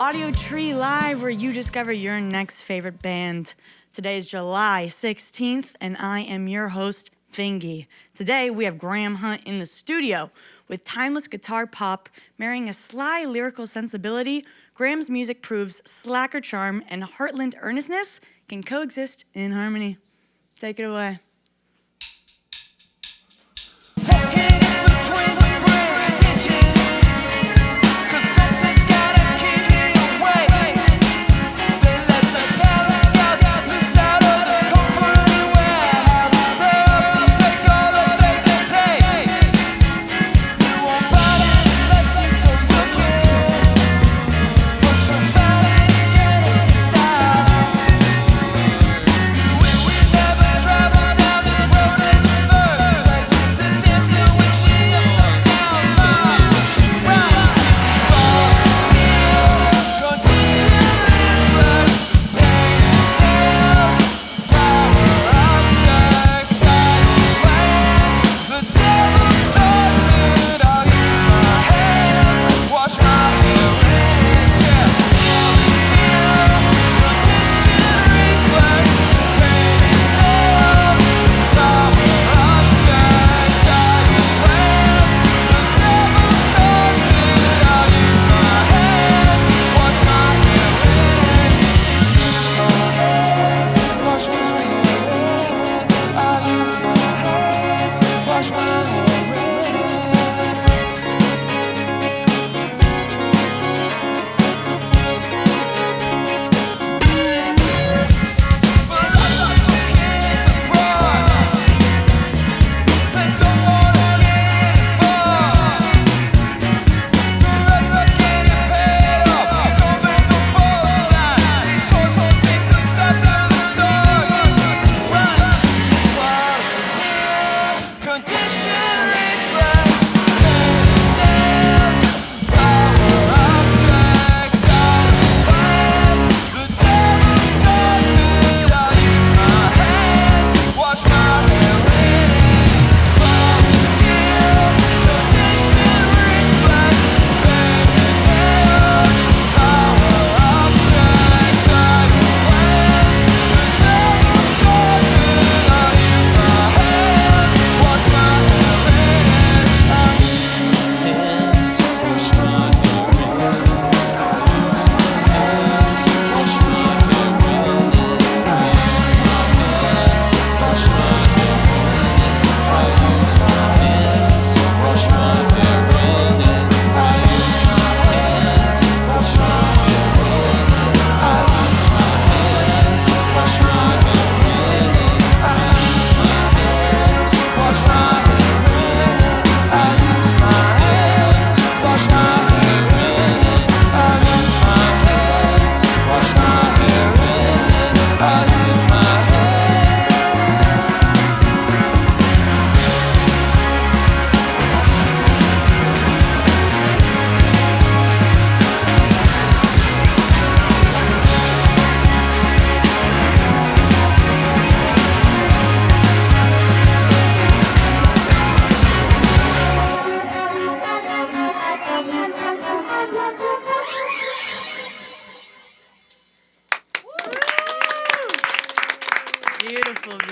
Audiotree Live, where you discover your next favorite band. Today is July 16th, and I am your host, FINGY. Today, we have Graham Hunt in the studio. With timeless guitar pop marrying a sly lyrical sensibility, Graham's music proves slacker charm and Heartland earnestness can coexist in harmony. Take it away.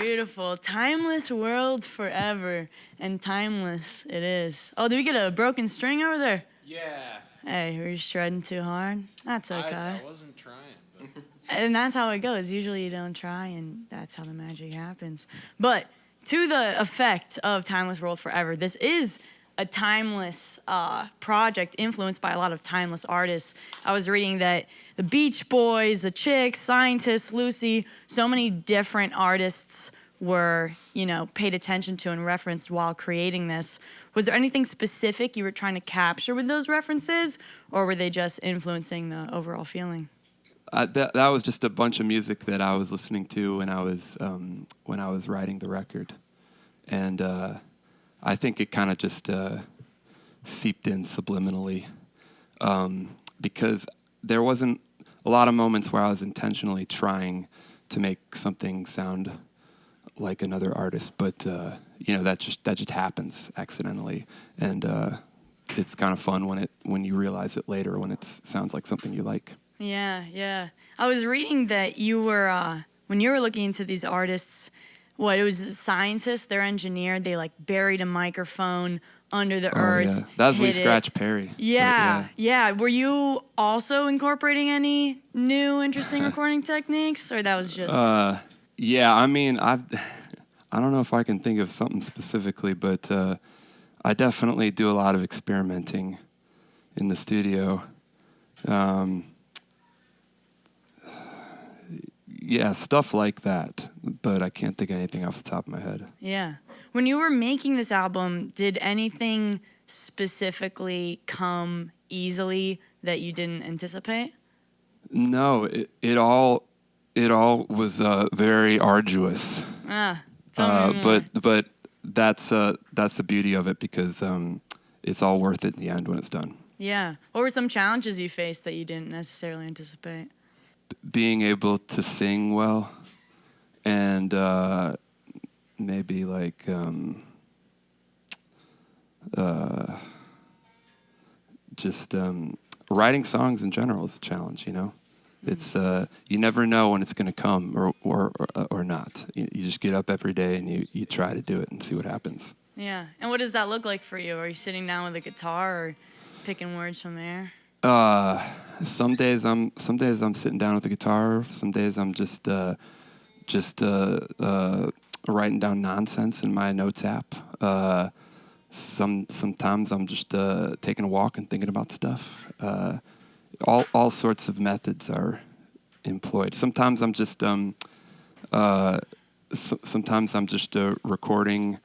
Beautiful. Timeless world forever. And timeless it is. Oh, did we get a broken string over there? Yeah. Hey, were you shredding too hard? That's okay. I wasn't trying. But... And that's how it goes. Usually you don't try, and that's how the magic happens. But to the effect of Timeless World Forever, this is a timeless project influenced by a lot of timeless artists. I was reading that the Beach Boys, the Chicks, Scientists, Lucy, so many different artists were, paid attention to and referenced while creating this. Was there anything specific you were trying to capture with those references, or were they just influencing the overall feeling? That was just a bunch of music that I was listening to when I was writing the record, and I think it kind of just seeped in subliminally, because there wasn't a lot of moments where I was intentionally trying to make something sound like another artist, but that just happens accidentally, and it's kind of fun when you realize it later when it sounds like something you like. Yeah, yeah. I was reading that you were when you were looking into these artists, it was a scientist, their engineer, they like buried a microphone under the earth. Yeah. That was Lee hid it. Scratch Perry. Yeah. Were you also incorporating any new interesting recording techniques, or that was just? Yeah, I mean, I don't know if I can think of something specifically, but I definitely do a lot of experimenting in the studio. Yeah, stuff like that, but I can't think of anything off the top of my head. Yeah. When you were making this album, did anything specifically come easily that you didn't anticipate? No, it all was very arduous. Tell me more. But that's the beauty of it, because it's all worth it in the end when it's done. Yeah. What were some challenges you faced that you didn't necessarily anticipate? Being able to sing well, and maybe like just writing songs in general is a challenge. You know, it's you never know when it's going to come or not. You just get up every day and you try to do it and see what happens. Yeah. And what does that look like for you? Are you sitting down with a guitar or picking words from there? Some days I'm sitting down with the guitar. Some days I'm just writing down nonsense in my notes app. Sometimes I'm just taking a walk and thinking about stuff. All sorts of methods are employed. Sometimes I'm just recording.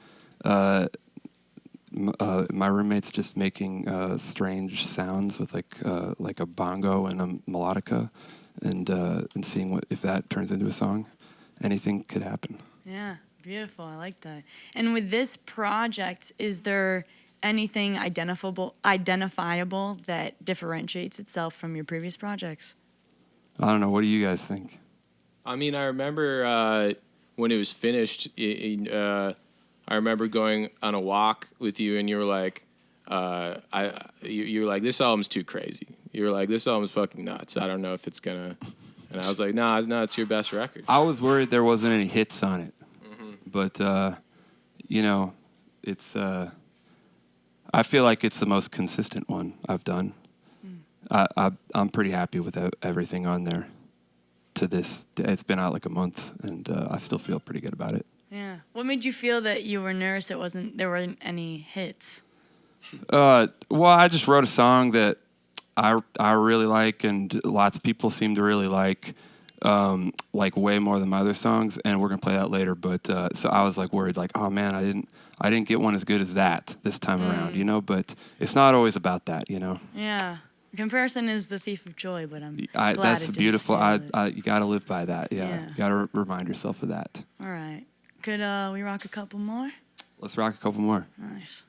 My roommate's just making strange sounds with like a bongo and a melodica, and seeing if that turns into a song. Anything could happen. Yeah, beautiful. I like that. And with this project, is there anything identifiable that differentiates itself from your previous projects? I don't know. What do you guys think? I mean, I remember when it was finished, I remember going on a walk with you, and you were like, you were like, this album's too crazy. You were like, this album's fucking nuts. I don't know if it's gonna. And I was like, no, it's your best record. I was worried there wasn't any hits on it, but it's. I feel like it's the most consistent one I've done. I'm pretty happy with everything on there. To this, it's been out like a month, and I still feel pretty good about it. Yeah. What made you feel that you were nervous there weren't any hits? Well, I just wrote a song that I really like, and lots of people seem to really like way more than my other songs, and we're gonna play that later. But so I was like worried, like, oh man, I didn't get one as good as that this time around, you know. But it's not always about that, you know. Yeah. Comparison is the thief of joy, but I'm glad that's it beautiful. didn't steal it. You got to live by that. Yeah. Yeah. You got to remind yourself of that. All right. Could we rock a couple more? Let's rock a couple more. Nice.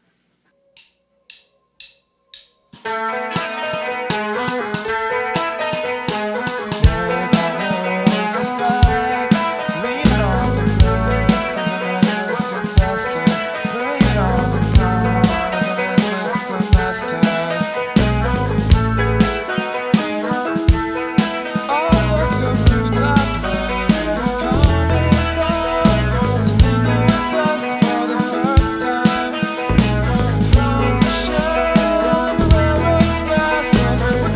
From the shell of the railroad sky, from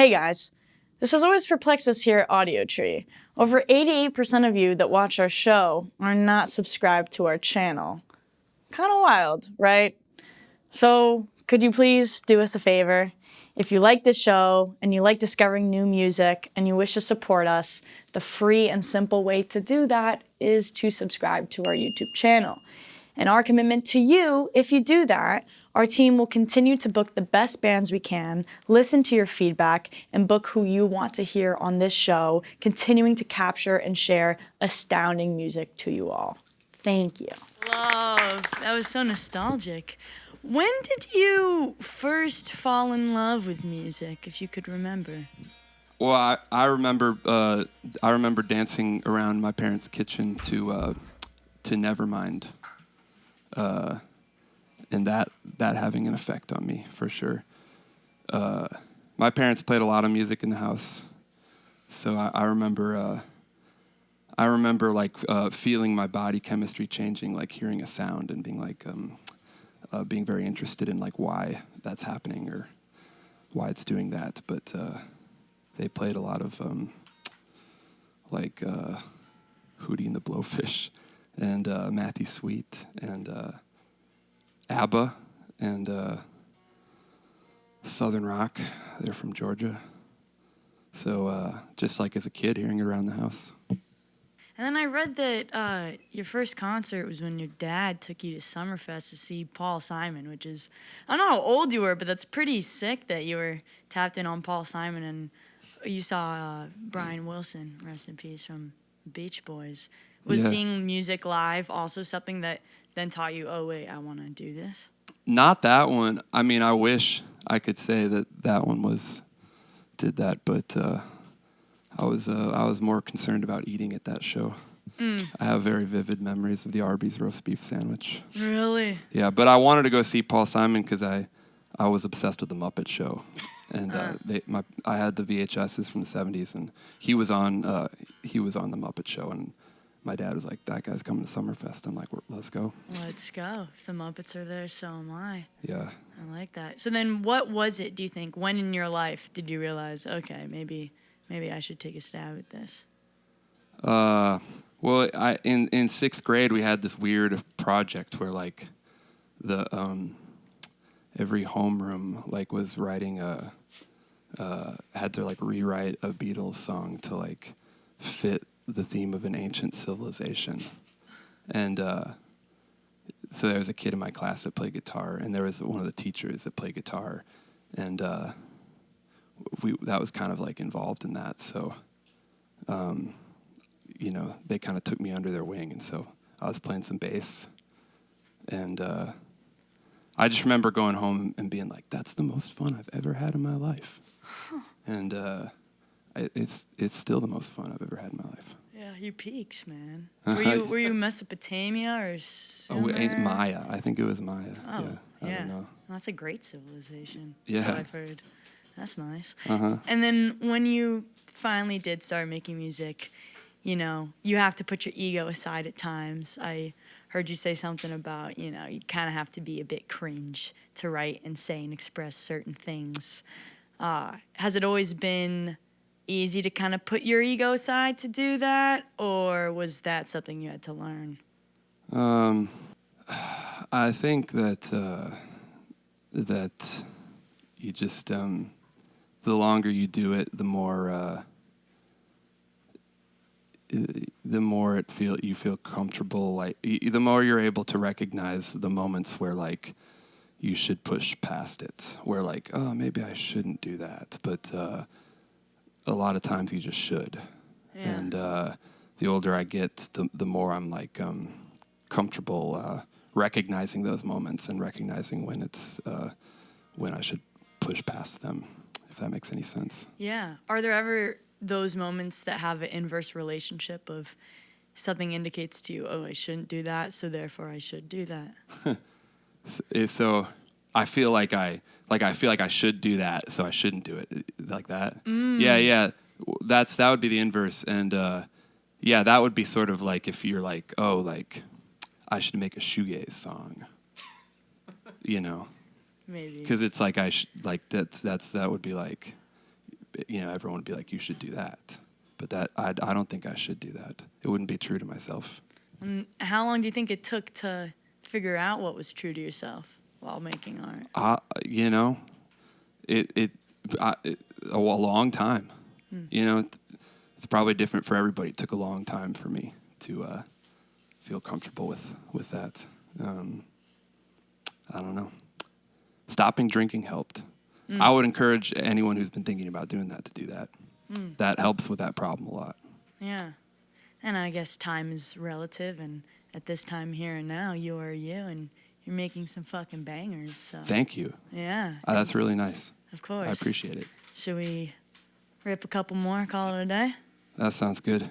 Hey guys, this has always perplexed us here at Audiotree. Over 88% of you that watch our show are not subscribed to our channel. Kind of wild, right? So, could you please do us a favor? If you like this show and you like discovering new music and you wish to support us, the free and simple way to do that is to subscribe to our YouTube channel. And our commitment to you, if you do that, our team will continue to book the best bands we can, listen to your feedback, and book who you want to hear on this show, continuing to capture and share astounding music to you all. Thank you. Love. That was so nostalgic. When did you first fall in love with music, if you could remember? Well, I remember dancing around my parents' kitchen to Nevermind, and that having an effect on me for sure. My parents played a lot of music in the house, so I remember like feeling my body chemistry changing, like hearing a sound and being like being very interested in like why that's happening or why it's doing that. But they played a lot of like Hootie and the Blowfish and Matthew Sweet and ABBA and Southern Rock. They're from Georgia. So just like as a kid, hearing it around the house. And then I read that your first concert was when your dad took you to Summerfest to see Paul Simon, which is, I don't know how old you were, but that's pretty sick that you were tapped in on Paul Simon and you saw Brian Wilson, rest in peace, from Beach Boys. Was seeing music live also something that then taught you, oh, wait, I want to do this? Not that one. I mean, I wish I could say that one did that, but I was more concerned about eating at that show. I have very vivid memories of the Arby's roast beef sandwich. Really? Yeah, but I wanted to go see Paul Simon because I was obsessed with the Muppet Show, and I had the VHSs from the '70s, and he was on the Muppet Show, and my dad was like, "That guy's coming to Summerfest." I'm like, "Let's go." Let's go. If the Muppets are there, so am I. Yeah. I like that. So then what was it, do you think? When in your life did you realize, okay, maybe I should take a stab at this? Well, in sixth grade we had this weird project where like the every homeroom like was writing had to like rewrite a Beatles song to like fit the theme of an ancient civilization, and so there was a kid in my class that played guitar, and there was one of the teachers that played guitar, and that was kind of like involved in that. So, they kind of took me under their wing, and so I was playing some bass, and I just remember going home and being like, "That's the most fun I've ever had in my life," and it's still the most fun I've ever had in my life. Yeah, you peaked, man. Were you Mesopotamia or Sumer? Maya. I think it was Maya. Oh, I don't know. That's a great civilization. Yeah. So I've heard. That's nice. Uh-huh. And then when you finally did start making music, you have to put your ego aside at times. I heard you say something about, you kind of have to be a bit cringe to write and say and express certain things. Has it always been easy to kind of put your ego aside to do that, or was that something you had to learn? I think that you just the longer you do it, the more you feel comfortable. Like the more you're able to recognize the moments where like you should push past it, where like, oh, maybe I shouldn't do that, but a lot of times you just should. Yeah. And the older I get, the more I'm like comfortable recognizing those moments and recognizing when it's when I should push past them, if that makes any sense. Yeah. Are there ever those moments that have an inverse relationship of something indicates to you, oh, I shouldn't do that, so therefore I should do that? So I feel like I should do that, so I shouldn't do it, like that. Yeah. That would be the inverse, and that would be sort of like if you're like, oh, like I should make a shoegaze song, Maybe. Because it's like that would be like everyone would be like, you should do that. But that I don't think I should do that. It wouldn't be true to myself. How long do you think it took to figure out what was true to yourself while making art? A long time. It's probably different for everybody. It took a long time for me to feel comfortable with that. I don't know. Stopping drinking helped. I would encourage anyone who's been thinking about doing that to do that. That helps with that problem a lot. Yeah. And I guess time is relative, and at this time here and now, you are you, and you're making some fucking bangers. So. Thank you. Yeah. That's really nice. Of course. I appreciate it. Should we rip a couple more, call it a day? That sounds good.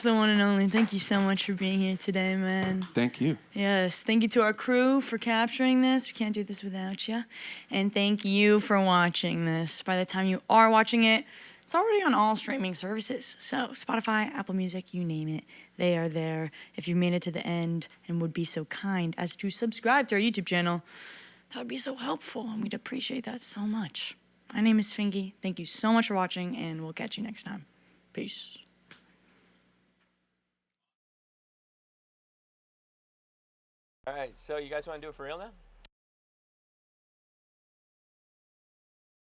the one and only. Thank you so much for being here today, man. Thank you. Yes, thank you to our crew for capturing this. We can't do this without you. And thank you for watching this. By the time you are watching it, it's already on all streaming services. So Spotify, Apple Music, you name it, they are there. If you made it to the end and would be so kind as to subscribe to our YouTube channel, that would be so helpful, and we'd appreciate that so much. My name is FINGY. Thank you so much for watching, and we'll catch you next time. Peace. All right, so you guys want to do it for real now?